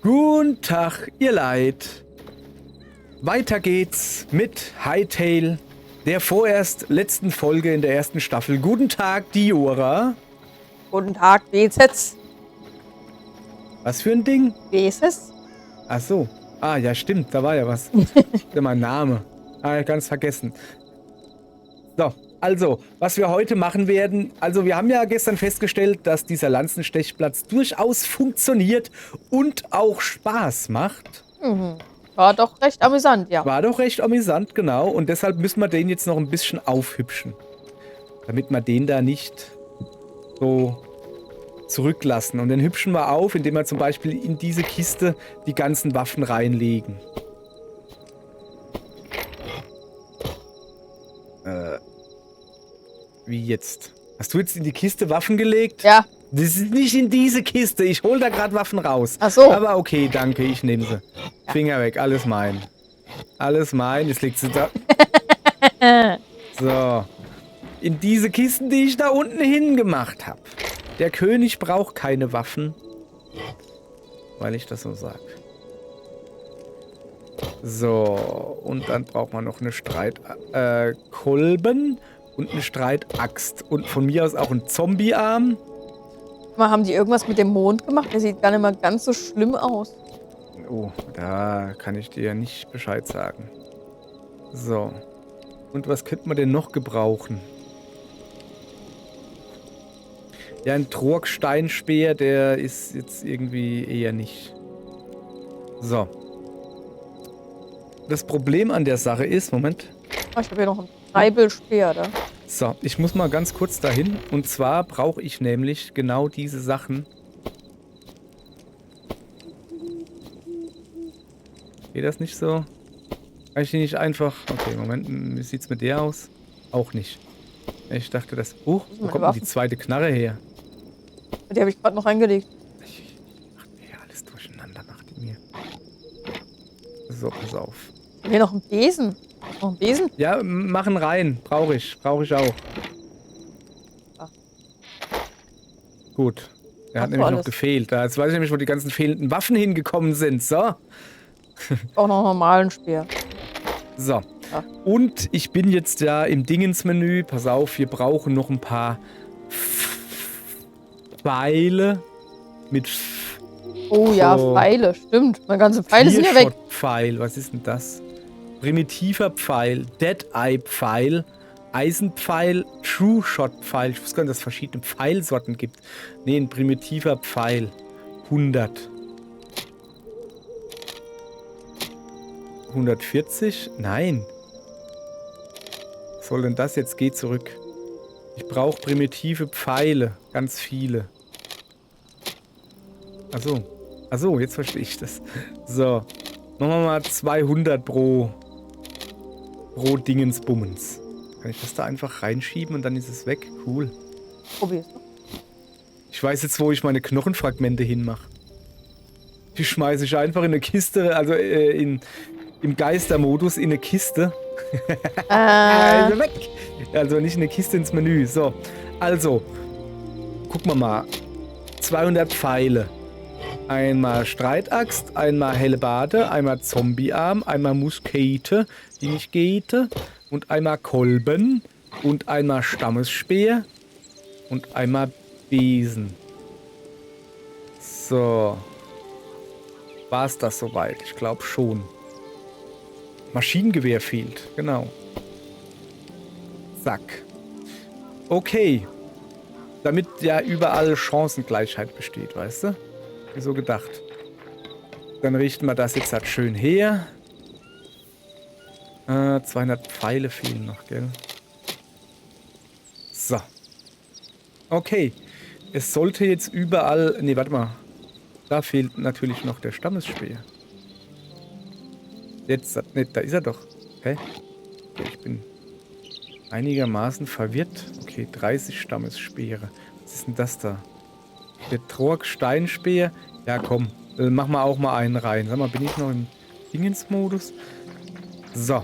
Guten Tag, ihr Leid. Weiter geht's mit Hytale, der vorerst letzten Folge in der ersten Staffel. Guten Tag, Diora. Guten Tag, BZ. Was für ein Ding? BZ? Ach so. Ah, ja, stimmt, da war ja was. Der mein Name. Ah, ganz vergessen. So, also, was wir heute machen werden, also wir haben ja gestern festgestellt, dass dieser Lanzenstechplatz durchaus funktioniert und auch Spaß macht. War doch recht amüsant, ja. War doch recht amüsant, genau. Und deshalb müssen wir den jetzt noch ein bisschen aufhübschen. Damit wir den da nicht so zurücklassen. Und den hübschen wir auf, indem wir zum Beispiel in diese Kiste die ganzen Waffen reinlegen. Wie jetzt? Hast du jetzt in die Kiste Waffen gelegt? Ja. Das ist nicht in diese Kiste. Ich hol da gerade Waffen raus. Ach so. Aber okay, danke, ich nehme sie. Ja. Finger weg, alles mein. Alles mein, jetzt liegt sie da. So. In diese Kisten, die ich da unten hingemacht habe. Der König braucht keine Waffen. Weil ich das so sage. So. Und dann braucht man noch eine Streitkolben und eine Streitaxt. Und von mir aus auch einen Zombiearm. Mal, haben die irgendwas mit dem Mond gemacht? Der sieht gar nicht mal ganz so schlimm aus. Oh, da kann ich dir ja nicht Bescheid sagen. So. Und was könnte man denn noch gebrauchen? Ja, ein Trog-Steinspeer, der ist jetzt irgendwie eher nicht. So. Das Problem an der Sache ist, Moment. Oh, ich habe hier noch einen Treibelspeer, da. So, ich muss mal ganz kurz dahin. Und zwar brauche ich nämlich genau diese Sachen. Geht das nicht so? Kann ich die nicht einfach... Okay, Moment, wie sieht's mit der aus? Auch nicht. Ich dachte, das... wo kommt denn die zweite Knarre her? Die habe ich gerade noch reingelegt. Ich mach mir alles durcheinander, macht die mir. So, pass auf. Hier noch ein Besen. Noch ein Besen? Ja, machen rein. Brauche ich. Brauche ich auch. Ach. Gut. Er hat nämlich noch gefehlt. Jetzt weiß ich nämlich, wo die ganzen fehlenden Waffen hingekommen sind. So. Auch noch einen normalen Speer. So. Ja. Und ich bin jetzt ja im Dingensmenü. Pass auf, wir brauchen noch ein paar Pfeile mit... Oh ja, so Pfeile, stimmt. Meine ganzen Pfeile sind ja weg. Pfeil, was ist denn das? Primitiver Pfeil, Dead-Eye-Pfeil, Eisenpfeil, True-Shot-Pfeil. Ich wusste gar nicht, dass es verschiedene Pfeilsorten gibt. Nee, ein primitiver Pfeil. 100. 140? Nein. Was soll denn das jetzt? Geh zurück. Ich brauche primitive Pfeile. Ganz viele. Achso. Achso, jetzt verstehe ich das. So. Machen wir mal 200 pro Dingensbummens. Kann ich das da einfach reinschieben und dann ist es weg? Cool. Probier's. Ich weiß jetzt, wo ich meine Knochenfragmente hinmache. Die schmeiße ich einfach in eine Kiste, also im Geistermodus in eine Kiste. Also weg! Also nicht in eine Kiste ins Menü. So, also, gucken wir mal. 200 Pfeile. Einmal Streitaxt, einmal Hellebarde, einmal Zombiearm, einmal Muskete, die nicht geht, und einmal Kolben und einmal Stammesspeer und einmal Besen. So. War es das soweit? Ich glaube schon. Maschinengewehr fehlt, genau. Zack. Okay. Damit ja überall Chancengleichheit besteht, weißt du? So gedacht. Dann richten wir das jetzt halt schön her. 200 Pfeile fehlen noch, gell? So. Okay. Es sollte jetzt überall... Ne, warte mal. Da fehlt natürlich noch der Stammesspeer. Jetzt, ne, da ist er doch. Hä? Okay, ich bin einigermaßen verwirrt. Okay, 30 Stammesspeere. Was ist denn das da? Der Trog-Steinspeer. Ja, komm. Mach mal auch mal einen rein. Sag mal, bin ich noch im Dingensmodus? So.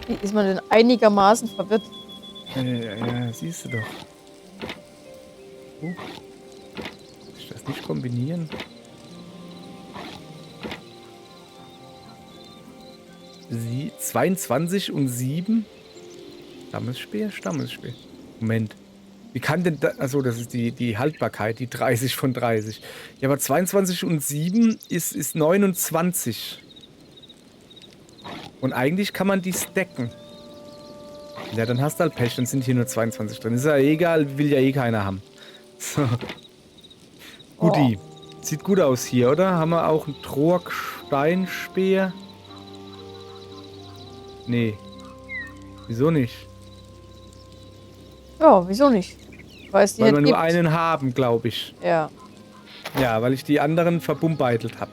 Wie ist man denn einigermaßen verwirrt? Ja, siehst du doch. König kombinieren. Sie 22 und 7. Stammesspeer, Stammesspeer. Moment. Wie kann denn da... Achso, das ist die Haltbarkeit, die 30 von 30. Ja, aber 22 und 7 ist 29. Und eigentlich kann man die stacken. Ja, dann hast du halt Pech, dann sind hier nur 22 drin. Ist ja egal, will ja eh keiner haben. So. Guti. Sieht gut aus hier, oder? Haben wir auch einen Trog-Steinspeer? Nee. Wieso nicht? Ja, wieso nicht? Weil es die Weil nicht wir nur gibt. einen haben, glaube ich. Ja. Ja, weil ich die anderen verbumbeitelt habe.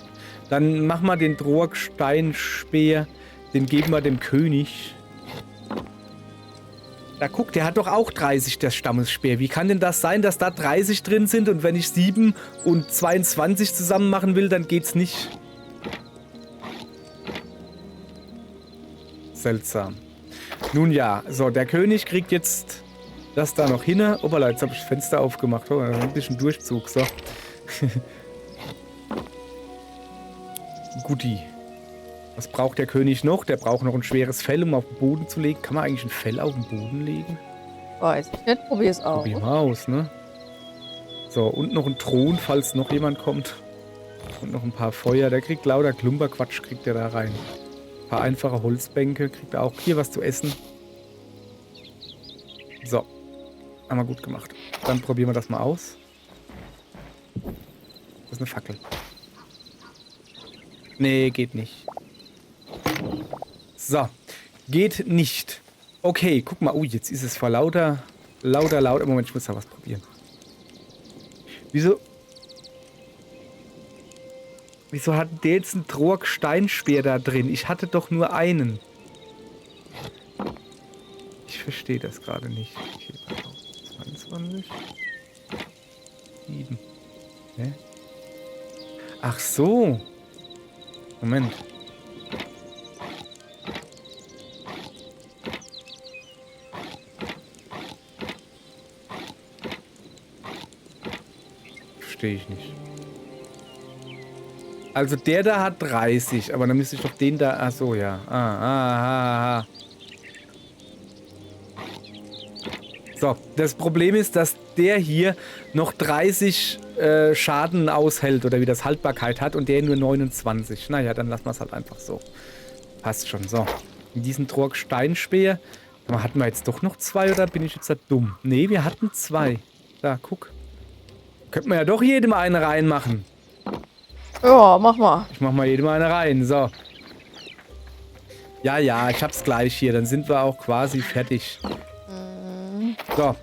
Dann mach mal den Trog-Steinspeer. Den geben wir dem König. Da guck, der hat doch auch 30, der Stammesspeer. Wie kann denn das sein, dass da 30 drin sind und wenn ich 7 und 22 zusammen machen will, dann geht's nicht? Seltsam. Nun ja, so, der König kriegt jetzt das da noch hin. Opala, jetzt habe ich das Fenster aufgemacht. Oh, ein bisschen Durchzug, so. Guti. Was braucht der König noch? Der braucht noch ein schweres Fell, um auf den Boden zu legen. Kann man eigentlich ein Fell auf den Boden legen? Weiß ich nicht, probier's auch. Probier mal aus, ne? So, und noch ein Thron, falls noch jemand kommt. Und noch ein paar Feuer. Der kriegt lauter Klumperquatsch, kriegt der da rein. Ein paar einfache Holzbänke, kriegt er auch hier was zu essen. So. Haben wir gut gemacht. Dann probieren wir das mal aus. Das ist eine Fackel. Nee, geht nicht. So. Geht nicht. Okay, guck mal. Jetzt ist es vor lauter. Moment, ich muss da was probieren. Wieso hat der jetzt einen Trog-Steinspeer da drin? Ich hatte doch nur einen. Ich verstehe das gerade nicht. 22. 7. Hä? Ach so. Moment. Verstehe ich nicht. Also der da hat 30, aber dann müsste ich doch den da... Ach so, ja. So, das Problem ist, dass der hier noch 30 Schaden aushält oder wie das Haltbarkeit hat und der nur 29. Naja, dann lassen wir es halt einfach so. Passt schon, so. In diesen Trog-Steinspeer. Hatten wir jetzt doch noch 2 oder bin ich jetzt da dumm? Nee, wir hatten 2. Da, guck. Könnte man ja doch jedem eine reinmachen. Ja, mach mal. Ich mach mal jedem eine rein, so. Ja, ich hab's gleich hier. Dann sind wir auch quasi fertig. So,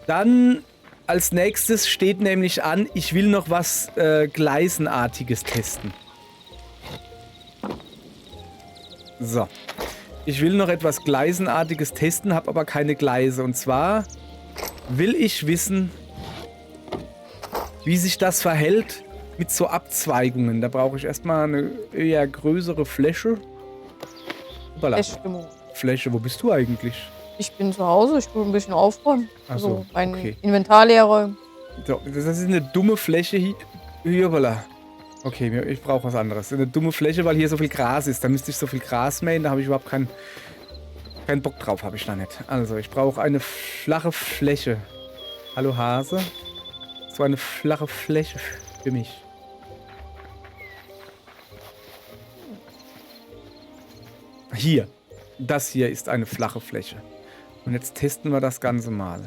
dann als nächstes steht nämlich an, ich will noch was Gleisenartiges testen. So. Ich will noch etwas Gleisenartiges testen, habe aber keine Gleise. Und zwar will ich wissen, wie sich das verhält mit so Abzweigungen. Da brauche ich erstmal eine eher größere Fläche. Fläche, wo bist du eigentlich? Ich bin zu Hause, ich will ein bisschen aufräumen. Ach so, mein okay. Inventar leer räumen. So, das ist eine dumme Fläche hier. Hier, okay, ich brauche was anderes. Eine dumme Fläche, weil hier so viel Gras ist. Da müsste ich so viel Gras mähen, da habe ich überhaupt keinen Bock drauf, habe ich da nicht. Also, ich brauche eine flache Fläche. Hallo Hase. So eine flache Fläche für mich. Hier. Das hier ist eine flache Fläche. Und jetzt testen wir das Ganze mal.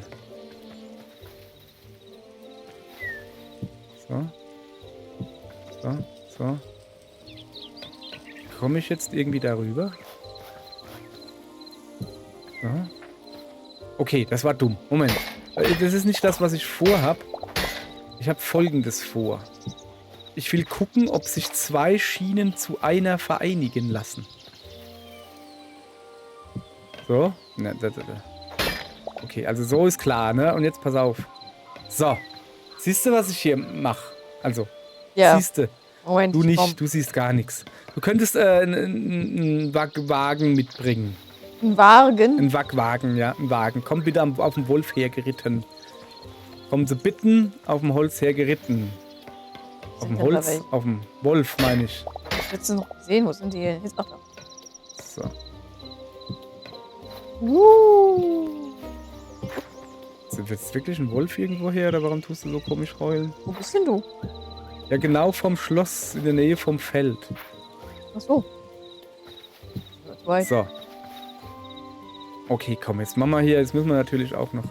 So. Komme ich jetzt irgendwie darüber? So. Okay, das war dumm. Moment. Das ist nicht das, was ich vorhab. Ich habe Folgendes vor. Ich will gucken, ob sich 2 Schienen zu einer vereinigen lassen. So. Okay, also so ist klar, ne? Und jetzt pass auf. So. Siehst du, was ich hier mache? Also, ja. Siehst du. Moment, du nicht, du siehst gar nichts. Du könntest einen Wagen mitbringen. Ein Wagen? Ein Wagen, ja, ein Wagen. Komm bitte auf dem Wolf hergeritten. Kommen Sie bitten auf dem Holz hergeritten. Auf dem Holz, auf dem Wolf, meine ich. Ich hätte sie noch gesehen. Wo sind die denn? Jetzt, ach da. So. Sind jetzt wirklich ein Wolf irgendwo her oder warum tust du so komisch heulen? Wo bist denn du? Ja, genau vom Schloss, in der Nähe vom Feld. Ach so. So. Okay, komm, jetzt machen wir hier, jetzt müssen wir natürlich auch noch.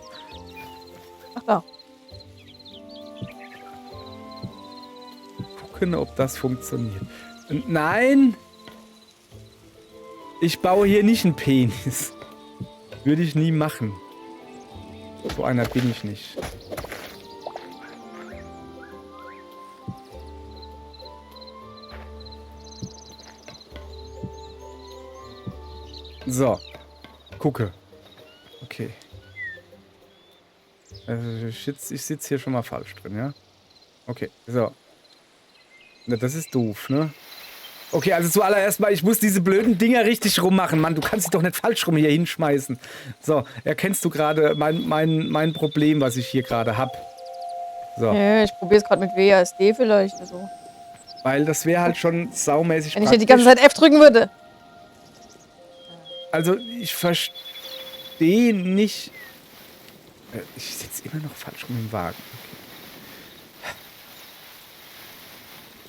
Ach da. Gucken, ob das funktioniert. Nein! Ich baue hier nicht einen Penis. Würde ich nie machen. So einer bin ich nicht. So. Gucke. Okay. Ich sitze hier schon mal falsch drin, ja? Okay, so. Na, das ist doof, ne? Okay, also zuallererst mal, ich muss diese blöden Dinger richtig rummachen. Mann, du kannst sie doch nicht falsch rum hier hinschmeißen. So, erkennst du gerade mein Problem, was ich hier gerade habe? So. Ja, ich probiere es gerade mit WASD vielleicht. Also. Weil das wäre halt schon saumäßig Wenn ich ja die ganze Zeit F drücken würde. Also, ich verstehe nicht... Ich sitze immer noch falsch rum im Wagen. Okay.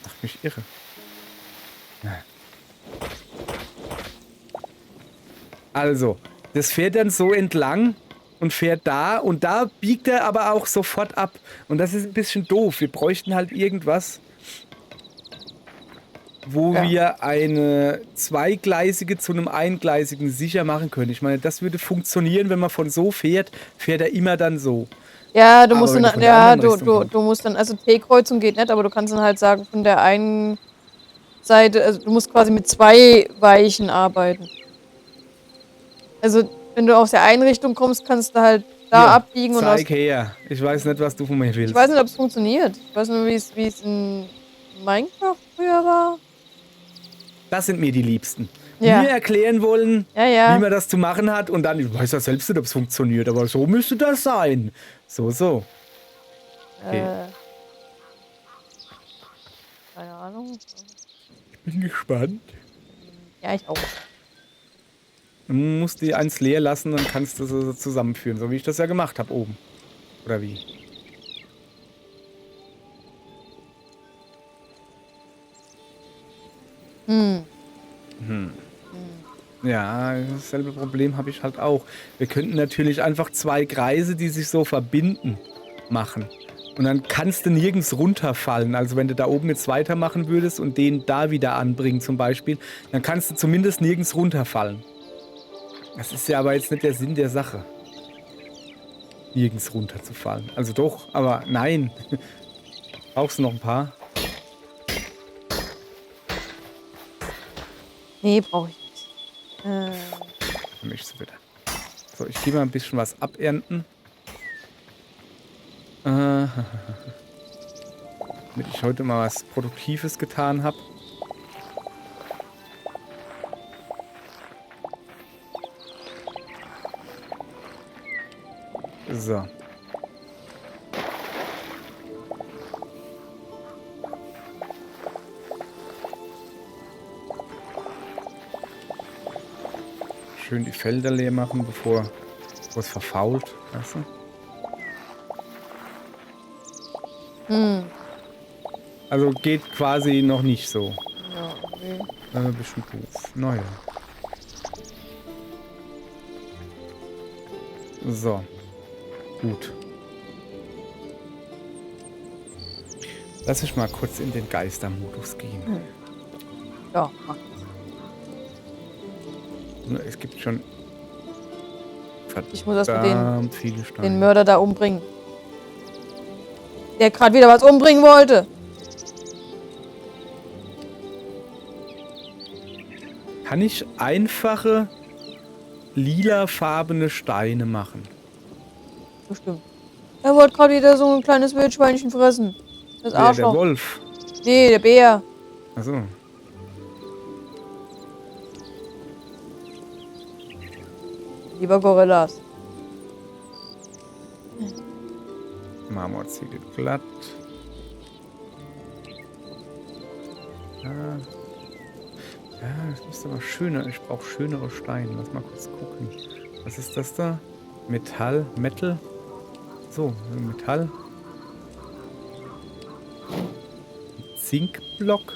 Mach mich irre. Also, das fährt dann so entlang und fährt da und da biegt er aber auch sofort ab. Und das ist ein bisschen doof. Wir bräuchten halt irgendwas, wo wir eine zweigleisige zu einem eingleisigen sicher machen können. Ich meine, das würde funktionieren, wenn man von so fährt, fährt er immer dann so. Ja, du Aber musst wenn dann, von der ja, anderen Richtung du musst dann, also T-Kreuzung geht nicht, aber du kannst dann halt sagen, von der einen Seite, also du musst quasi mit zwei Weichen arbeiten. Also, wenn du aus der einen Richtung kommst, kannst du halt da abbiegen und aus. Zeig her. Ich weiß nicht, was du von mir willst. Ich weiß nicht, ob es funktioniert. Ich weiß nur, wie es in Minecraft früher war. Das sind mir die Liebsten. Ja. Mir erklären wollen, Ja. wie man das zu machen hat und dann, ich weiß ja selbst nicht, ob es funktioniert, aber so müsste das sein. So. Okay. Keine Ahnung. Ich bin gespannt. Ja, ich auch. Du musst die eins leer lassen, dann kannst du sie zusammenführen, so wie ich das ja gemacht habe oben. Oder wie? Ja, dasselbe Problem habe ich halt auch. Wir könnten natürlich einfach zwei Kreise, die sich so verbinden, machen. Und dann kannst du nirgends runterfallen. Also wenn du da oben jetzt weitermachen würdest und den da wieder anbringen zum Beispiel, dann kannst du zumindest nirgends runterfallen. Das ist ja aber jetzt nicht der Sinn der Sache. Nirgends runterzufallen. Also doch, aber nein. Brauchst du noch ein paar? Nee, brauche ich nicht. Für mich so wieder. So, ich gehe mal ein bisschen was abernten. Damit ich heute mal was Produktives getan habe. So. Schön die Felder leer machen, bevor es verfault. Weißt du? Also geht quasi noch nicht so. Ja, okay. Ein bisschen doof. Naja. So. Gut. Lass ich mal kurz in den Geistermodus gehen. Ja, mach das. Es gibt schon Ich muss erstmal viele Steine. den Mörder da umbringen. Der gerade wieder was umbringen wollte. Kann ich einfache lilafarbene Steine machen? Bestimmt. Er wollte gerade wieder so ein kleines Wildschweinchen fressen. Das Der Arschloch. Wolf. Nee, der Bär. Achso. Lieber Gorillas. Marmorziegel glatt. Ja. Ja, das müsste aber schöner. Ich brauche schönere Steine. Lass mal kurz gucken. Was ist das da? Metall, Metal. So, Metall. Zinkblock.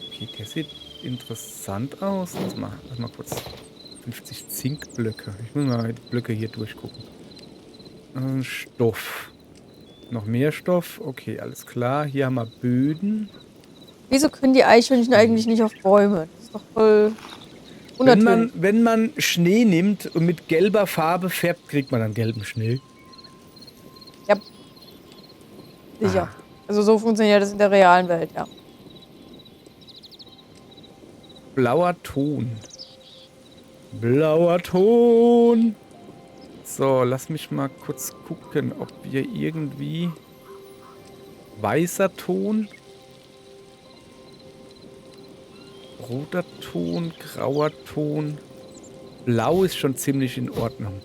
Okay, der sieht interessant aus. Lass mal kurz. 50 Zinkblöcke. Ich muss mal die Blöcke hier durchgucken. Stoff. Noch mehr Stoff. Okay, alles klar. Hier haben wir Böden. Wieso können die Eichhörnchen eigentlich nicht auf Bäume? Das ist doch voll unnatürlich. Wenn man Schnee nimmt und mit gelber Farbe färbt, kriegt man dann gelben Schnee. Ja. Sicher. Also so funktioniert das in der realen Welt, ja. Blauer Ton. Blauer Ton. So, lass mich mal kurz gucken, ob wir irgendwie... Weißer Ton. Roter Ton, grauer Ton. Blau ist schon ziemlich in Ordnung.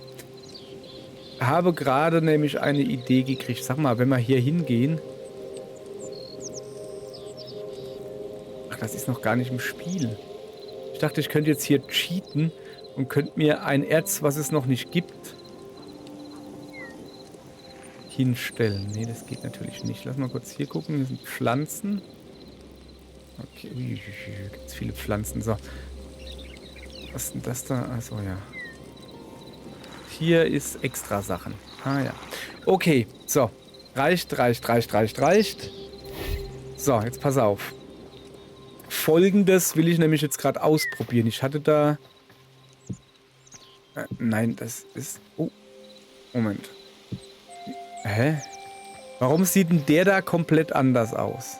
Habe gerade nämlich eine Idee gekriegt. Sag mal, wenn wir hier hingehen... Ach, das ist noch gar nicht im Spiel. Ich dachte, ich könnte jetzt hier cheaten und könnte mir ein Erz, was es noch nicht gibt, hinstellen. Nee, das geht natürlich nicht. Lass mal kurz hier gucken. Hier sind Pflanzen. Okay, hier gibt es viele Pflanzen. So. Was ist denn das da? Achso, ja. Hier ist extra Sachen. Ah ja. Okay, so. Reicht. So, jetzt pass auf. Folgendes will ich nämlich jetzt gerade ausprobieren. Ich hatte da... nein, das ist... Oh, Moment. Hä? Warum sieht denn der da komplett anders aus?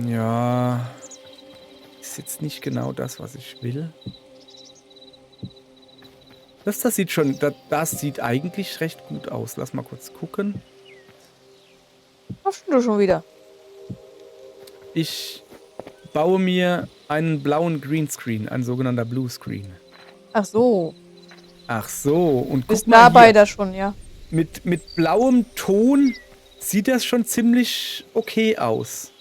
Ja... Ist jetzt nicht genau das, was ich will. Das sieht schon... Das sieht eigentlich recht gut aus. Lass mal kurz gucken. Was du schon wieder? Ich baue mir einen blauen Greenscreen, ein sogenannter Bluescreen. Ach so. Ach so, und Bist guck mal nah bei hier, da schon, ja. mit blauem Ton sieht das schon ziemlich okay aus.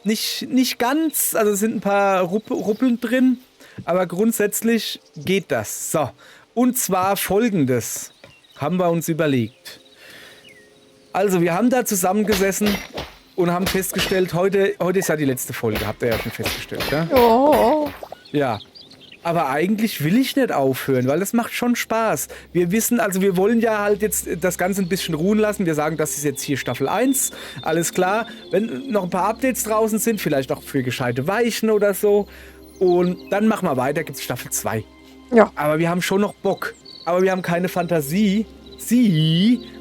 Nicht ganz, also es sind ein paar Ruppeln drin, aber grundsätzlich geht das. So, und zwar Folgendes haben wir uns überlegt. Also, wir haben da zusammengesessen und haben festgestellt, heute ist ja die letzte Folge, habt ihr ja schon festgestellt, ja? Oh. Ja. Aber eigentlich will ich nicht aufhören, weil das macht schon Spaß. Wir wissen, also wir wollen ja halt jetzt das Ganze ein bisschen ruhen lassen. Wir sagen, das ist jetzt hier Staffel 1, alles klar. Wenn noch ein paar Updates draußen sind, vielleicht auch für gescheite Weichen oder so. Und dann machen wir weiter, gibt's Staffel 2. Ja. Aber wir haben schon noch Bock. Aber wir haben keine Fantasie,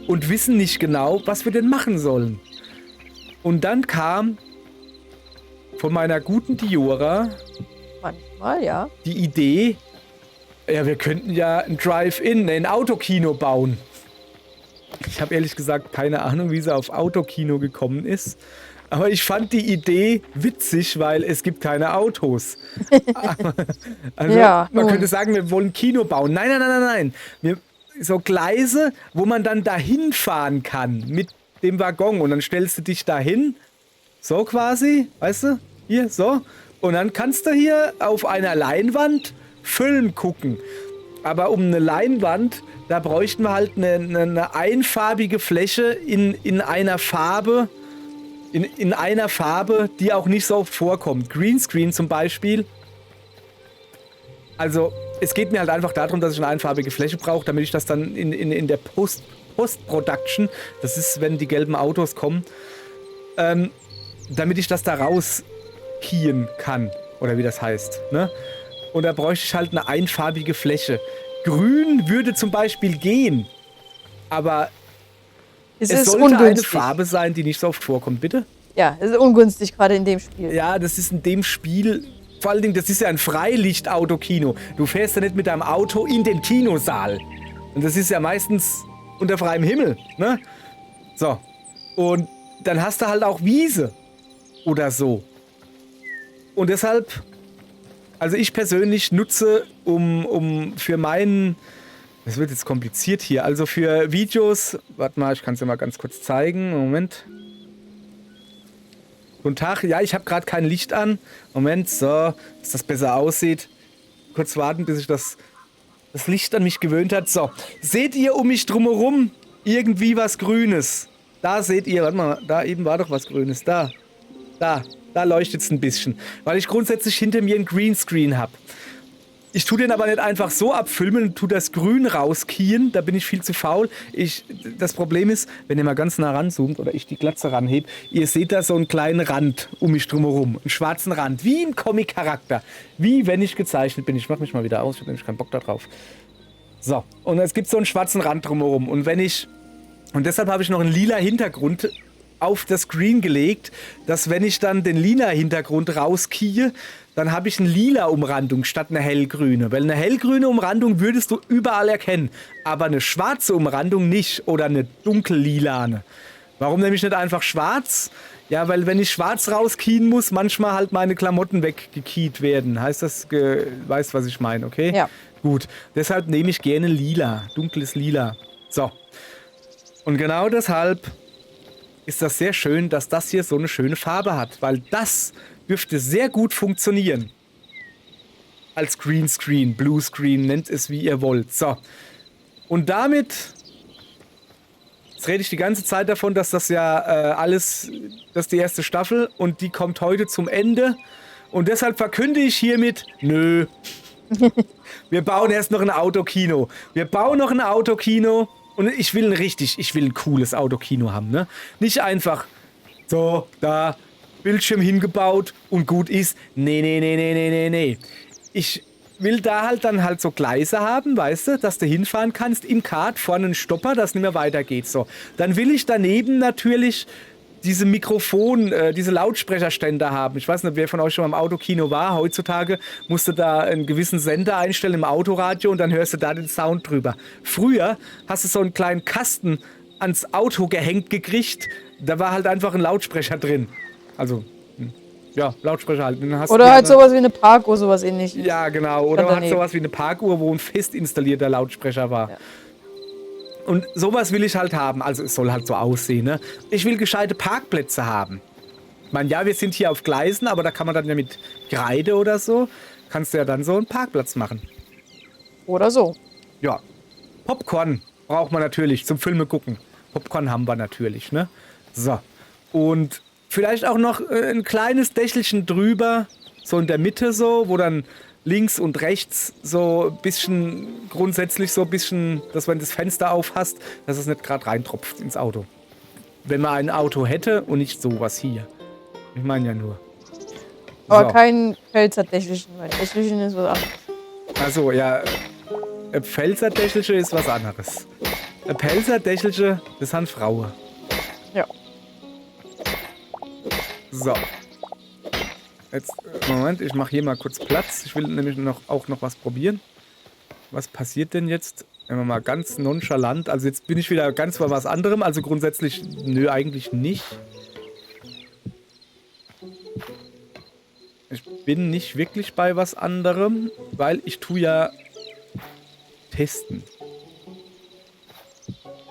und wissen nicht genau, was wir denn machen sollen. Und dann kam von meiner guten Diora Manchmal, ja. die Idee, ja, wir könnten ja ein Drive-In, ein Autokino bauen. Ich habe ehrlich gesagt keine Ahnung, wie sie auf Autokino gekommen ist. Aber ich fand die Idee witzig, weil es gibt keine Autos. Also Ja, man nun. könnte sagen, wir wollen Kino bauen. Nein. So Gleise, wo man dann dahin fahren kann mit dem Waggon. Und dann stellst du dich dahin, so quasi, weißt du, hier, so. Und dann kannst du hier auf einer Leinwand Film gucken. Aber um eine Leinwand, da bräuchten wir halt eine einfarbige Fläche in einer Farbe, in einer Farbe, die auch nicht so oft vorkommt. Greenscreen zum Beispiel. Also, es geht mir halt einfach darum, dass ich eine einfarbige Fläche brauche, damit ich das dann in der Post-Production, das ist, wenn die gelben Autos kommen, damit ich das da rauskien kann. Oder wie das heißt, ne? Und da bräuchte ich halt eine einfarbige Fläche. Grün würde zum Beispiel gehen, aber es ist sollte ungünstig. eine Farbe sein, die nicht so oft vorkommt, bitte? Ja, es ist ungünstig, gerade in dem Spiel. Ja, das ist in dem Spiel, vor allen Dingen, das ist ja ein Freilicht-Autokino. Du fährst ja nicht mit deinem Auto in den Kinosaal. Und das ist ja meistens unter freiem Himmel, ne? So. Und dann hast du halt auch Wiese oder so. Und deshalb, also ich persönlich nutze, um für meinen, das wird jetzt kompliziert hier, also für Videos, warte mal, ich kann es dir mal ganz kurz zeigen, Moment. Guten Tag. Ja, ich habe gerade kein Licht an. Moment, so, dass das besser aussieht. Kurz warten, bis sich das Licht an mich gewöhnt hat. So, seht ihr um mich drumherum irgendwie was Grünes? Da seht ihr, warte mal, da eben war doch was Grünes. Da leuchtet es ein bisschen. Weil ich grundsätzlich hinter mir einen Greenscreen habe. Ich tue den aber nicht einfach so abfilmen und tue das Grün rauskien. Da bin ich viel zu faul. Das Problem ist, wenn ihr mal ganz nah ranzoomt oder ich die Glatze ranhebe, ihr seht da so einen kleinen Rand um mich drumherum. Einen schwarzen Rand. Wie ein Comic-Charakter. Wie wenn ich gezeichnet bin. Ich mache mich mal wieder aus. Ich habe nämlich keinen Bock da drauf. So. Und es gibt so einen schwarzen Rand drumherum. Und deshalb habe ich noch einen lila Hintergrund auf das Screen gelegt, dass wenn ich dann den lila Hintergrund rauskiehe, dann habe ich eine lila Umrandung statt eine hellgrüne. Weil eine hellgrüne Umrandung würdest du überall erkennen, aber eine schwarze Umrandung nicht oder eine dunkellilane. Warum nämlich nicht einfach schwarz? Ja, weil wenn ich schwarz rauskien muss, manchmal halt meine Klamotten weggekiet werden. Heißt das, weißt was ich meine, okay? Ja. Gut, deshalb nehme ich gerne lila, dunkles Lila. So, und genau deshalb ist das sehr schön, dass das hier so eine schöne Farbe hat, weil das dürfte sehr gut funktionieren. Als Greenscreen, Bluescreen, nennt es wie ihr wollt. So, und damit, jetzt rede ich die ganze Zeit davon, dass das ja das ist die erste Staffel und die kommt heute zum Ende und deshalb verkünde ich hiermit, nö. Wir bauen erst noch ein Autokino. Und ich will ein cooles Autokino haben, ne? Nicht einfach so, da, Bildschirm hingebaut und gut ist. Nee. Ich will da halt dann halt so Gleise haben, weißt du, dass du hinfahren kannst, im Kart vorne einen Stopper, dass nicht mehr weitergeht. So. Dann will ich daneben natürlich diese diese Lautsprecherständer haben. Ich weiß nicht, wer von euch schon mal im Autokino war. Heutzutage musst du da einen gewissen Sender einstellen im Autoradio und dann hörst du da den Sound drüber. Früher hast du so einen kleinen Kasten ans Auto gehängt gekriegt. Da war halt einfach ein Lautsprecher drin. Also, ja, Lautsprecher halt. Oder halt sowas wie eine Parkuhr, sowas ähnliches. Ja, genau. Oder halt sowas wie eine Parkuhr, wo ein fest installierter Lautsprecher war. Ja. Und sowas will ich halt haben. Also es soll halt so aussehen, ne? Ich will gescheite Parkplätze haben. Ich meine, ja, wir sind hier auf Gleisen, aber da kann man dann ja mit Kreide oder so, kannst du ja dann so einen Parkplatz machen. Oder so. Ja. Popcorn braucht man natürlich zum Filme gucken. Popcorn haben wir natürlich, ne? So. Und vielleicht auch noch ein kleines Dächelchen drüber, so in der Mitte so, wo dann links und rechts so ein bisschen, grundsätzlich so ein bisschen, dass wenn du das Fenster auf hast, dass es nicht gerade reintropft ins Auto. Wenn man ein Auto hätte und nicht sowas hier. Ich meine ja nur. Aber kein Pfälzerdächelchen, weil Dächelchen ist was anderes. Also ja, Pfälzerdächelchen ist was anderes. Pelzerdächelchen, das sind Frauen. Ja. So. Jetzt, Moment, ich mache hier mal kurz Platz. Ich will nämlich auch noch was probieren. Was passiert denn jetzt? Wenn wir mal ganz nonchalant. Also jetzt bin ich wieder ganz bei was anderem. Also grundsätzlich, nö, eigentlich nicht. Ich bin nicht wirklich bei was anderem, weil ich tue ja testen.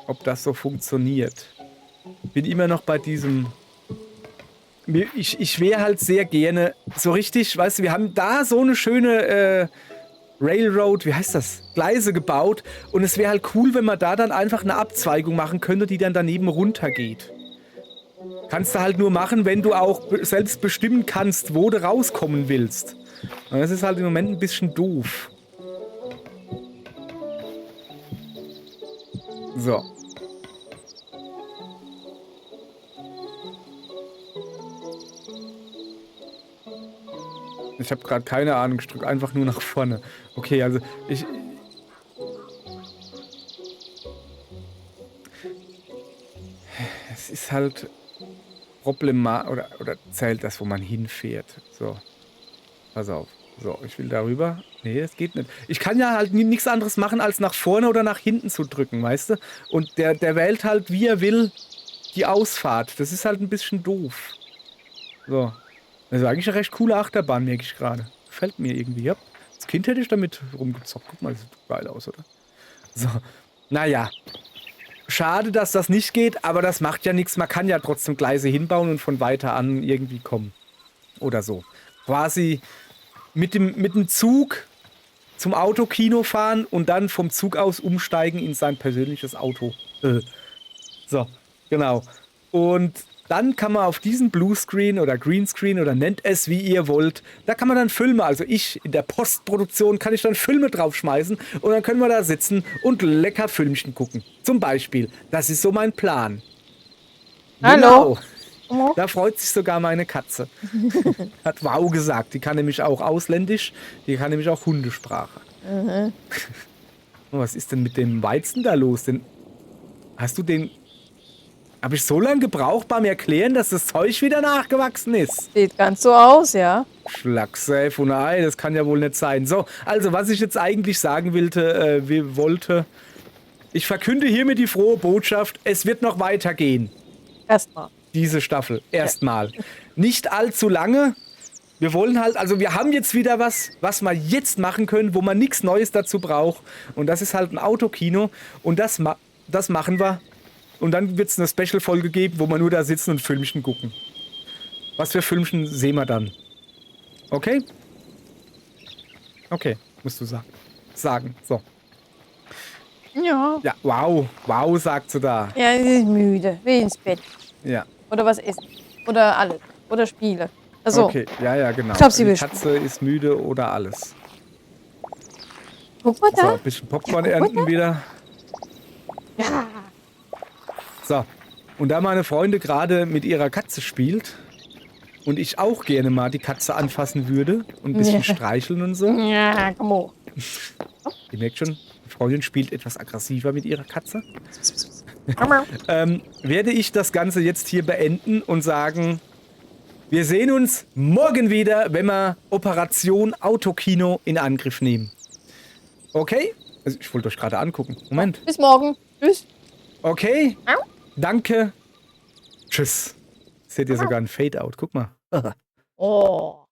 Ob das so funktioniert. Bin immer noch bei diesem... Ich wäre halt sehr gerne so richtig, weißt du, wir haben da so eine schöne Railroad, wie heißt das? Gleise gebaut und es wäre halt cool, wenn man da dann einfach eine Abzweigung machen könnte, die dann daneben runtergeht. Kannst du halt nur machen, wenn du auch selbst bestimmen kannst, wo du rauskommen willst. Und das ist halt im Moment ein bisschen doof. So. Ich habe gerade keine Ahnung, ich drücke einfach nur nach vorne. Okay, also es ist halt problematisch, oder zählt das, wo man hinfährt. So, pass auf. So, ich will darüber. Nee, das geht nicht. Ich kann ja halt nichts anderes machen, als nach vorne oder nach hinten zu drücken, weißt du? Und der wählt halt, wie er will, die Ausfahrt. Das ist halt ein bisschen doof. So. Das ist eigentlich eine recht coole Achterbahn, merke ich gerade. Gefällt mir irgendwie. Ja. Als Kind hätte ich damit rumgezockt. Guck mal, das sieht geil aus, oder? So. Naja. schade, dass das nicht geht, aber das macht ja nichts. Man kann ja trotzdem Gleise hinbauen und von weiter an irgendwie kommen. Oder so. Quasi mit dem Zug zum Autokino fahren und dann vom Zug aus umsteigen in sein persönliches Auto. So, genau. Und dann kann man auf diesen Bluescreen oder Greenscreen oder nennt es wie ihr wollt, da kann man dann Filme, also ich in der Postproduktion kann ich dann Filme draufschmeißen und dann können wir da sitzen und lecker Filmchen gucken. Zum Beispiel, das ist so mein Plan. Hallo. Genau. Da freut sich sogar meine Katze. Hat wow gesagt. Die kann nämlich auch ausländisch, die kann nämlich auch Hundesprache. Oh, was ist denn mit dem Weizen da los? Hast du den... Habe ich so lange gebraucht beim Erklären, dass das Zeug wieder nachgewachsen ist? Sieht ganz so aus, ja. Schlacksafe und Ei, das kann ja wohl nicht sein. So, also was ich jetzt eigentlich sagen wollte, ich verkünde hiermit die frohe Botschaft, es wird noch weitergehen. Erstmal. Diese Staffel, erstmal. Nicht allzu lange. Wir wollen halt, also wir haben jetzt wieder was wir jetzt machen können, wo man nichts Neues dazu braucht. Und das ist halt ein Autokino. Und das machen wir. Und dann wird es eine Special-Folge geben, wo wir nur da sitzen und Filmchen gucken. Was für Filmchen sehen wir dann? Okay? Okay, musst du sagen. So. Ja. Ja, wow. Wow, sagt sie da. Ja, sie ist müde. Will ins Bett. Ja. Oder was essen. Oder alles. Oder Spiele. Also, Okay, ja, genau. Ich glaub, sie Die will Katze ist müde oder alles. guck mal So, da. ein bisschen Popcorn Ja, guck mal ernten wieder. Ja. So, und da meine Freunde gerade mit ihrer Katze spielt und ich auch gerne mal die Katze anfassen würde und ein bisschen Ja. streicheln und so. Ja, komm hoch. Ihr merkt schon, die Freundin spielt etwas aggressiver mit ihrer Katze. Mama. Werde ich das Ganze jetzt hier beenden und sagen, wir sehen uns morgen wieder, wenn wir Operation Autokino in Angriff nehmen. Okay? Also ich wollte euch gerade angucken. Moment. Bis morgen. Tschüss. Okay. Danke. Tschüss. Seht ihr sogar ein Fade-Out. Guck mal. Oh.